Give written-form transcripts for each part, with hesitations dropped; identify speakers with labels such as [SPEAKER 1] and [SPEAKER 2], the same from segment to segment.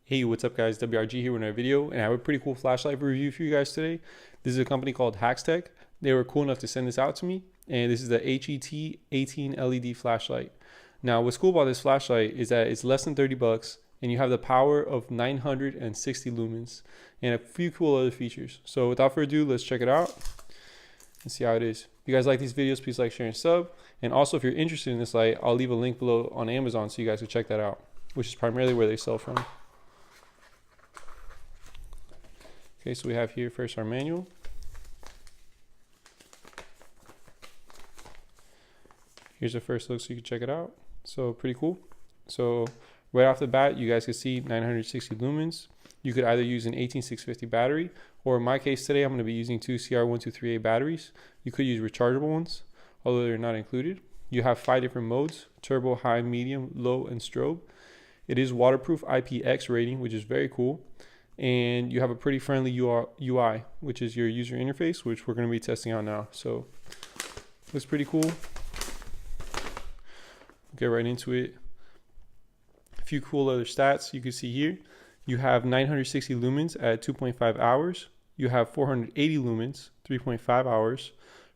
[SPEAKER 1] Hey, what's up guys? WRG here with another video, and I have a pretty cool flashlight review for you guys today. This is a company called Haxtech. They were cool enough to send this out to me, and this is the HET 18 LED flashlight. Now, what's cool about this flashlight is that it's less than 30 bucks, and you have the power of 960 lumens, and a few cool other features. So without further ado, let's check it out and see how it is. If you guys like these videos, please like, share, and sub. And also, if you're interested in this light, I'll leave a link below on Amazon so you guys can check that out, which is primarily where they sell from. Okay, so we have here first our manual. Here's the first look so you can check it out. So pretty cool. So right off the bat, you guys can see 960 lumens. You could either use an 18650 battery, or in my case today, I'm going to be using two CR1238 batteries. You could use rechargeable ones, although they're not included. You have 5 different modes: turbo, high, medium, low, and strobe. It is waterproof IPX rating, which is very cool. And you have a pretty friendly UI, which is your user interface, which we're going to be testing out now. So looks pretty cool. Get right into it. A few cool other stats you can see here. You have 960 lumens at 2.5 hours. You have 480 lumens, 3.5 hours.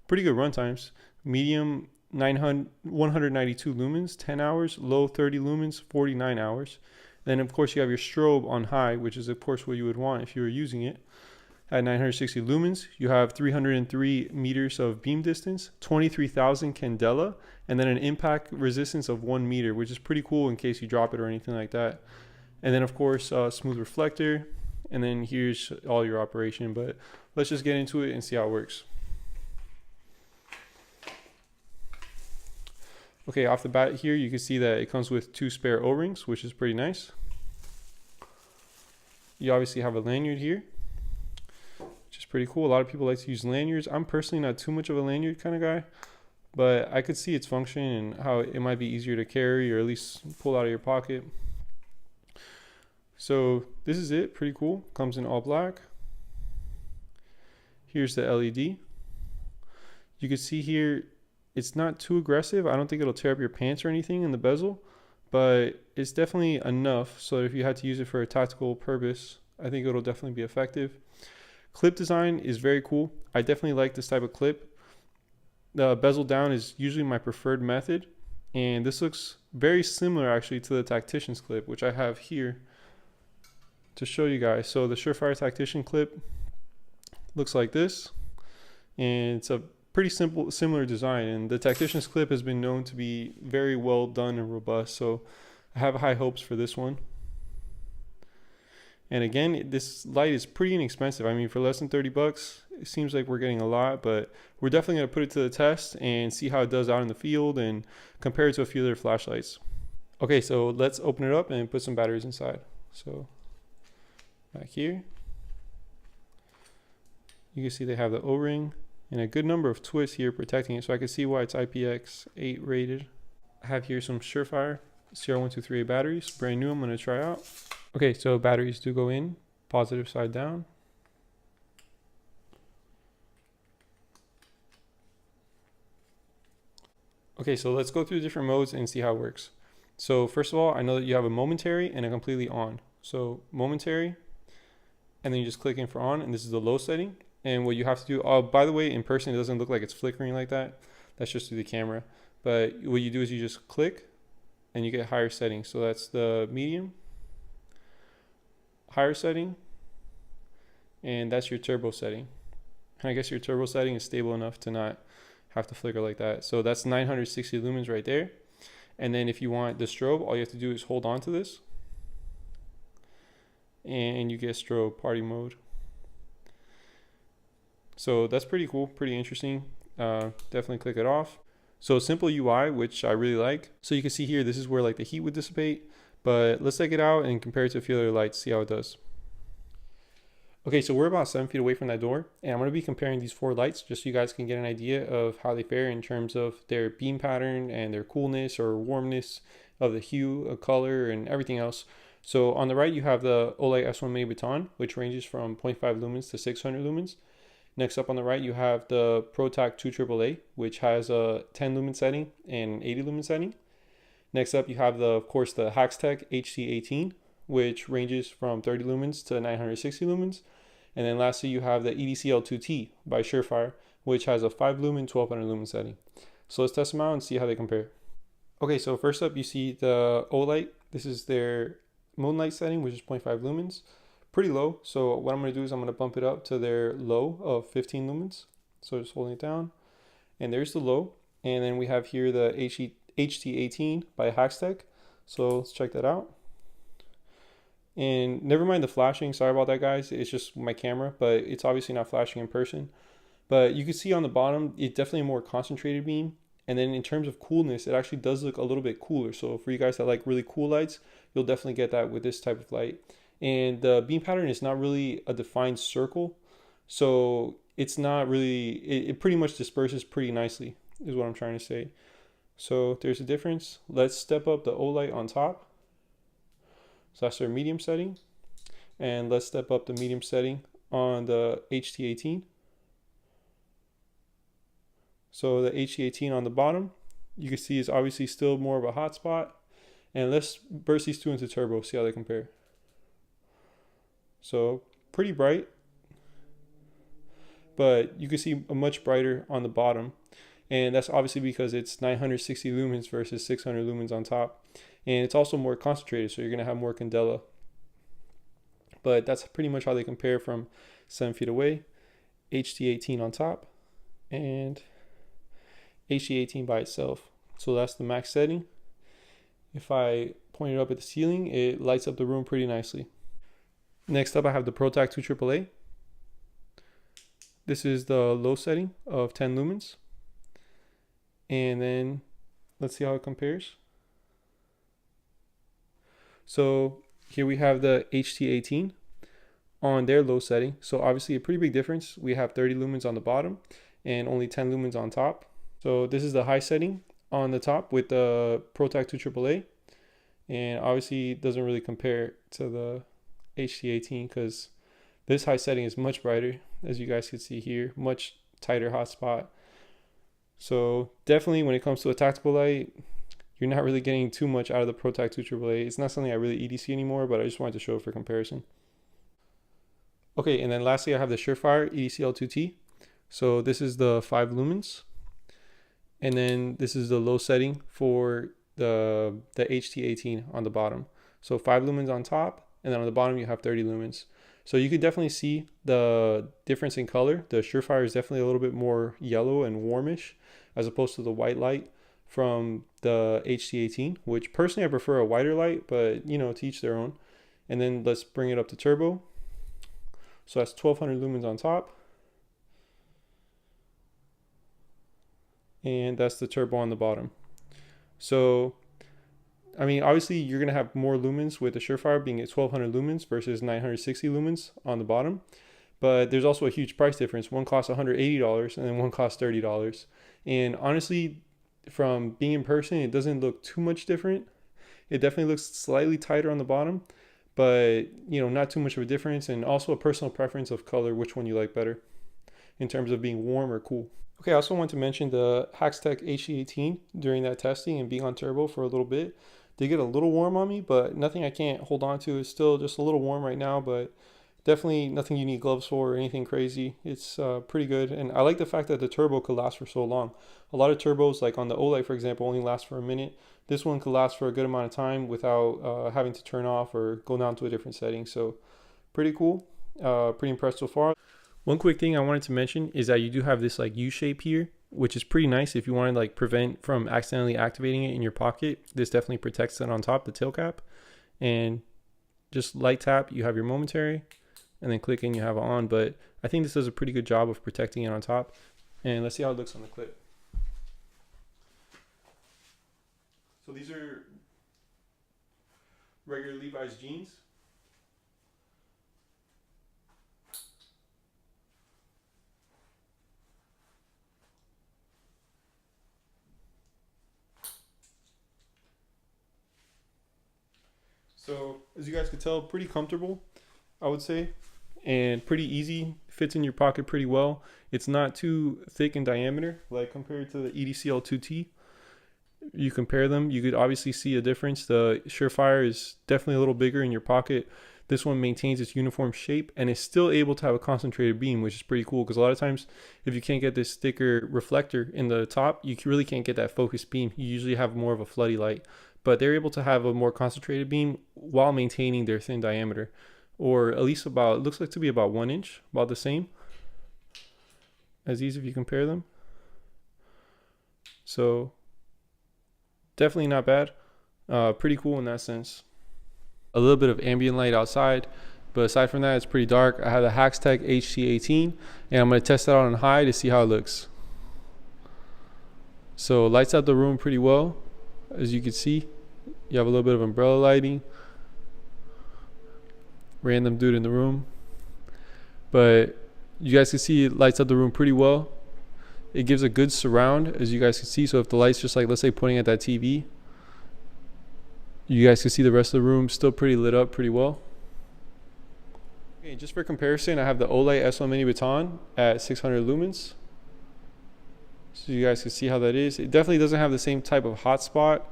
[SPEAKER 1] Pretty good run times. Medium 192 lumens, 10 hours. Low 30 lumens, 49 hours. Then of course you have your strobe on high, which is of course what you would want if you were using it. At 960 lumens, you have 303 meters of beam distance, 23,000 candela, and then an impact resistance of 1 meter, which is pretty cool in case you drop it or anything like that. And then of course, smooth reflector, and then here's all your operation. But let's just get into it and see how it works. Okay, off the bat here, you can see that it comes with 2 spare O-rings, which is pretty nice. You obviously have a lanyard here, which is pretty cool. A lot of people like to use lanyards. I'm personally not too much of a lanyard kind of guy, but I could see its function and how it might be easier to carry or at least pull out of your pocket. So this is it, pretty cool. Comes in all black. Here's the LED. You can see here, it's not too aggressive. I don't think it'll tear up your pants or anything in the bezel, but it's definitely enough so that if you had to use it for a tactical purpose, I think it'll definitely be effective. Clip design is very cool. I definitely like this type of clip. The bezel down is usually my preferred method, and this looks very similar actually to the Tactician's clip, which I have here to show you guys. So the Surefire Tactician clip looks like this, and it's a pretty similar design, and the Tactician's clip has been known to be very well done and robust, so I have high hopes for this one. And again, this light is pretty inexpensive. I mean, for less than 30 bucks, it seems like we're getting a lot, but we're definitely going to put it to the test and see how it does out in the field and compare it to a few other flashlights. Okay, so let's open it up and put some batteries inside. So back here, you can see they have the O-ring and a good number of twists here protecting it, so I can see why it's IPX8 rated. I have here some Surefire CR1238 batteries, brand new. I'm going to try out. Okay, so batteries do go in, positive side down. Okay, so let's go through the different modes and see how it works. So first of all, I know that you have a momentary and a completely on. So momentary, and then you just click in for on, and this is the low setting. And what you have to do, oh, by the way, in person, it doesn't look like it's flickering like that. That's just through the camera. But what you do is you just click and you get higher settings. So that's the medium, higher setting, and that's your turbo setting. And I guess your turbo setting is stable enough to not have to flicker like that. So that's 960 lumens right there. And then if you want the strobe, all you have to do is hold on to this, and you get strobe party mode. So that's pretty cool, pretty interesting. Definitely click it off. So simple UI, which I really like. So you can see here, this is where like the heat would dissipate, but let's take it out and compare it to a few other lights, see how it does. Okay, so we're about 7 feet away from that door, and I'm going to be comparing these 4 lights just so you guys can get an idea of how they fare in terms of their beam pattern and their coolness or warmness of the hue, of color, and everything else. So on the right, you have the Olight S1 Mini Baton, which ranges from 0.5 lumens to 600 lumens. Next up on the right, you have the ProTac 2 AAA, which has a 10 lumen setting and 80 lumen setting. Next up, you have of course, the Haxtech HC18, which ranges from 30 lumens to 960 lumens. And then lastly, you have the EDCL2T by Surefire, which has a 5 lumen, 1200 lumen setting. So let's test them out and see how they compare. Okay, so first up, you see the Olight. This is their Moonlight setting, which is 0.5 lumens. Pretty low. So what I'm going to do is I'm going to bump it up to their low of 15 lumens. So just holding it down. And there's the low. And then we have here the HT18 by Haxtech. So let's check that out. And never mind the flashing. Sorry about that, guys. It's just my camera, but it's obviously not flashing in person. But you can see on the bottom, it's definitely a more concentrated beam. And then in terms of coolness, it actually does look a little bit cooler. So for you guys that like really cool lights, you'll definitely get that with this type of light. And the beam pattern is not really a defined circle. So it's not really, it pretty much disperses pretty nicely is what I'm trying to say. So there's a difference. Let's step up the Olight on top. So that's our medium setting. And let's step up the medium setting on the HT18. So the HT18 on the bottom, you can see is obviously still more of a hot spot. And let's burst these two into turbo, see how they compare. So pretty bright, but you can see a much brighter on the bottom. And that's obviously because it's 960 lumens versus 600 lumens on top. And it's also more concentrated, so you're going to have more candela. But that's pretty much how they compare from 7 feet away. HT18 on top and HT18 by itself. So that's the max setting. If I point it up at the ceiling, it lights up the room pretty nicely. Next up, I have the ProTac 2 AAA. This is the low setting of 10 lumens. And then let's see how it compares. So here we have the HT18 on their low setting. So obviously a pretty big difference. We have 30 lumens on the bottom and only 10 lumens on top. So this is the high setting on the top with the ProTac 2 AAA. And obviously it doesn't really compare to the HT18 because this high setting is much brighter, as you guys can see here, much tighter hotspot. So definitely when it comes to a tactical light, you're not really getting too much out of the ProTac 2 AAA. It's not something I really EDC anymore, but I just wanted to show it for comparison. Okay, and then lastly, I have the Surefire EDCL2T. So this is the 5 lumens. And then this is the low setting for the HT18 on the bottom. So 5 lumens on top, and then on the bottom you have 30 lumens. So you could definitely see the difference in color. The Surefire is definitely a little bit more yellow and warmish as opposed to the white light from the HT18, which personally I prefer a whiter light, but you know, to each their own. And then let's bring it up to turbo. So that's 1200 lumens on top. And that's the turbo on the bottom. So I mean, obviously you're going to have more lumens with the Surefire being at 1200 lumens versus 960 lumens on the bottom. But there's also a huge price difference. One costs $180 and then one costs $30. And honestly, from being in person, it doesn't look too much different. It definitely looks slightly tighter on the bottom, but you know, not too much of a difference. And also a personal preference of color, which one you like better in terms of being warm or cool. Okay, I also want to mention the Haxtech HT18 during that testing and being on turbo for a little bit. They get a little warm on me, but nothing I can't hold on to. It's still just a little warm right now, but definitely nothing you need gloves for or anything crazy. It's pretty good. And I like the fact that the turbo could last for so long. A lot of turbos, like on the Olight, for example, only last for a minute. This one could last for a good amount of time without having to turn off or go down to a different setting. So pretty cool. Pretty impressed so far. One quick thing I wanted to mention is that you do have this like U shape here, which is pretty nice if you want to like prevent from accidentally activating it in your pocket. This definitely protects it on top, the tail cap. And just light tap, you have your momentary, and then click and you have it on. But I think this does a pretty good job of protecting it on top. And let's see how it looks on the clip. So these are regular Levi's jeans. So as you guys can tell, pretty comfortable, I would say, and pretty easy, fits in your pocket pretty well. It's not too thick in diameter, like compared to the EDCL2T. you compare them, you could obviously see a difference. The Surefire is definitely a little bigger in your pocket. This one maintains its uniform shape and is still able to have a concentrated beam, which is pretty cool, because a lot of times if you can't get this thicker reflector in the top, you really can't get that focused beam. You usually have more of a floody light, but they're able to have a more concentrated beam while maintaining their thin diameter, or at least about, it looks like to be about 1 inch, about the same as these if you compare them. So definitely not bad. Pretty cool in that sense. A little bit of ambient light outside, but aside from that, it's pretty dark. I have the Haxtech HT18, and I'm going to test that out on high to see how it looks. So lights out the room pretty well. As you can see, you have a little bit of umbrella lighting. Random dude in the room. But you guys can see it lights up the room pretty well. It gives a good surround, as you guys can see. So if the light's just like, let's say, pointing at that TV, you guys can see the rest of the room still pretty lit up pretty well. Okay, just for comparison, I have the Olight S1 Mini Baton at 600 lumens. So you guys can see how that is. It definitely doesn't have the same type of hotspot,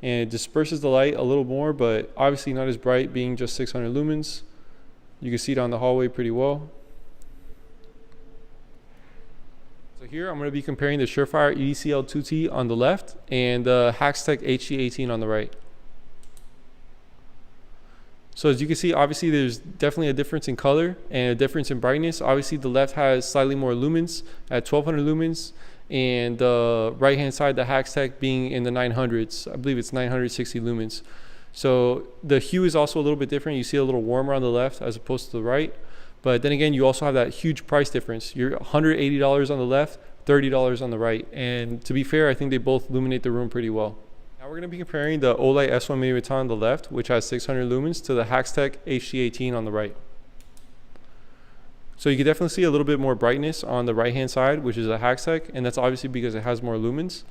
[SPEAKER 1] and it disperses the light a little more, but obviously not as bright, being just 600 lumens. You can see it on the hallway pretty well. So here I'm going to be comparing the Surefire EDCL2T on the left and the Haxtech HT18 on the right. So as you can see, obviously there's definitely a difference in color and a difference in brightness. Obviously the left has slightly more lumens at 1200 lumens, and the right hand side, the Haxtech, being in the 900s. I believe it's 960 lumens. So the hue is also a little bit different. You see a little warmer on the left as opposed to the right. But then again, you also have that huge price difference. You're $180 on the left, $30 on the right. And to be fair, I think they both illuminate the room pretty well. Now we're going to be comparing the Olight S1 Mini Baton on the left, which has 600 lumens, to the Haxtech HT18 on the right. So you can definitely see a little bit more brightness on the right hand side, which is a Haxtech, and that's obviously because it has more lumens.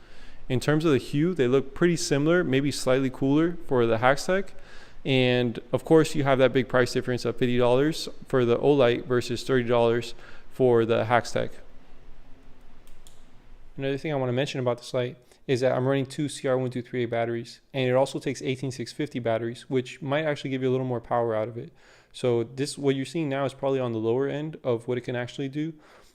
[SPEAKER 1] In terms of the hue, they look pretty similar, maybe slightly cooler for the Haxtech. And of course, you have that big price difference of $50 for the Olight versus $30 for the Haxtech. Another thing I want to mention about this light is that I'm running two CR1238 batteries, and it also takes 18650 batteries, which might actually give you a little more power out of it. So this, what you're seeing now, is probably on the lower end of what it can actually do.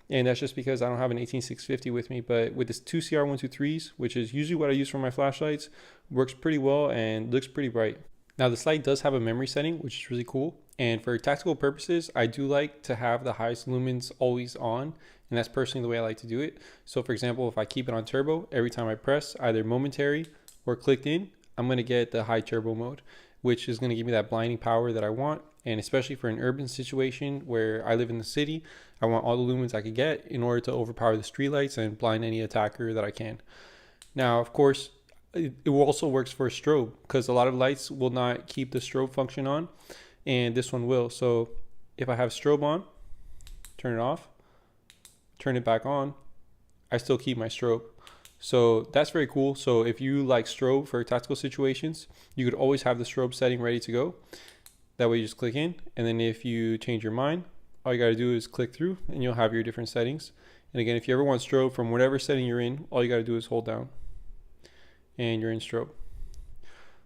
[SPEAKER 1] And that's just because I don't have an 18650 with me. But with this two CR123s, which is usually what I use for my flashlights, works pretty well and looks pretty bright. Now this light does have a memory setting, which is really cool. And for tactical purposes, I do like to have the highest lumens always on. And that's personally the way I like to do it. So for example, if I keep it on turbo, every time I press either momentary or clicked in, I'm going to get the high turbo mode, which is going to give me that blinding power that I want. And especially for an urban situation where I live in the city, I want all the lumens I could get in order to overpower the streetlights and blind any attacker that I can. Now, of course, it also works for a strobe, because a lot of lights will not keep the strobe function on, and this one will. So if I have strobe on, turn it off, turn it back on, I still keep my strobe. So that's very cool. So if you like strobe for tactical situations, you could always have the strobe setting ready to go. That way you just click in, and then if you change your mind, all you got to do is click through and you'll have your different settings. And again, if you ever want strobe from whatever setting you're in, all you got to do is hold down and you're in strobe.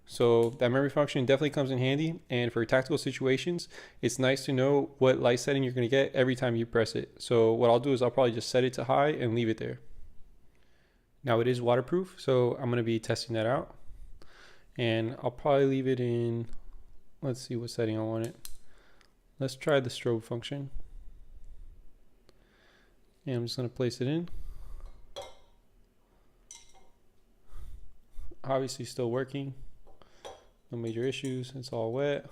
[SPEAKER 1] So that memory function definitely comes in handy, and for tactical situations, it's nice to know what light setting you're going to get every time you press it. So what I'll do is I'll probably just set it to high and leave it there. Now it is waterproof, so I'm going to be testing that out, and I'll probably leave it in, let's see what setting I want it. Let's try the strobe function. And I'm just going to place it in. Obviously still working. No major issues. It's all wet.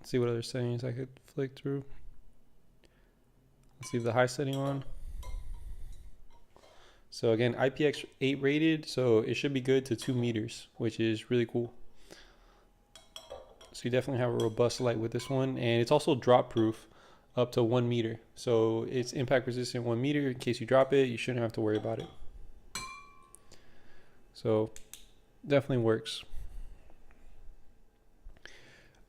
[SPEAKER 1] Let's see what other settings I could flick through. Let's leave the high setting on. So again, IPX8 rated, so it should be good to 2 meters, which is really cool. So you definitely have a robust light with this one, and it's also drop proof up to 1 meter. So it's impact resistant 1 meter. In case you drop it, you shouldn't have to worry about it. So definitely works.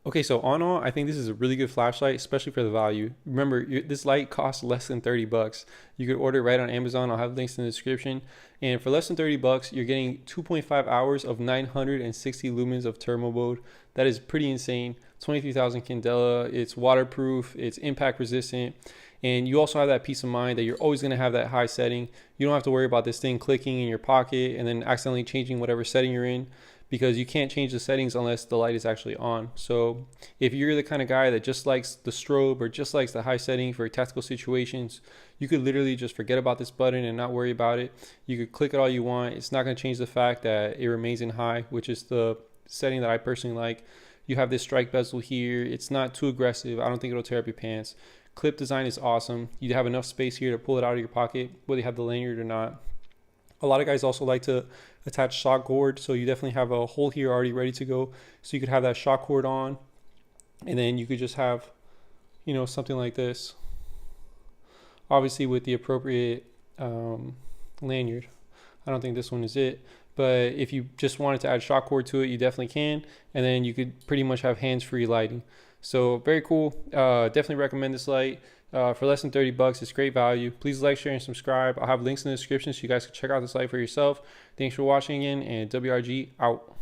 [SPEAKER 1] Okay, so on all, I think this is a really good flashlight, especially for the value. Remember, this light costs less than 30 bucks. You could order it right on Amazon. I'll have links in the description. And for less than 30 bucks, you're getting 2.5 hours of 960 lumens of thermal mode. That is pretty insane. 23,000 candela. It's waterproof. It's impact resistant. And you also have that peace of mind that you're always going to have that high setting. You don't have to worry about this thing clicking in your pocket and then accidentally changing whatever setting you're in, because you can't change the settings unless the light is actually on. So if you're the kind of guy that just likes the strobe or just likes the high setting for tactical situations, you could literally just forget about this button and not worry about it. You could click it all you want. It's not going to change the fact that it remains in high, which is the setting that I personally like. You have this strike bezel here. It's not too aggressive. I don't think it'll tear up your pants. Clip design is awesome. You have enough space here to pull it out of your pocket, whether you have the lanyard or not. A lot of guys also like to attach shock cord, so you definitely have a hole here already ready to go. So you could have that shock cord on, and then you could just have, something like this. Obviously with the appropriate lanyard. I don't think this one is it, but if you just wanted to add shock cord to it, you definitely can, and then you could pretty much have hands-free lighting. So very cool. Definitely recommend this light. For less than 30 bucks, it's great value. Please like, share, and subscribe. I'll have links in the description so you guys can check out this light for yourself. Thanks for watching again, and WRG out.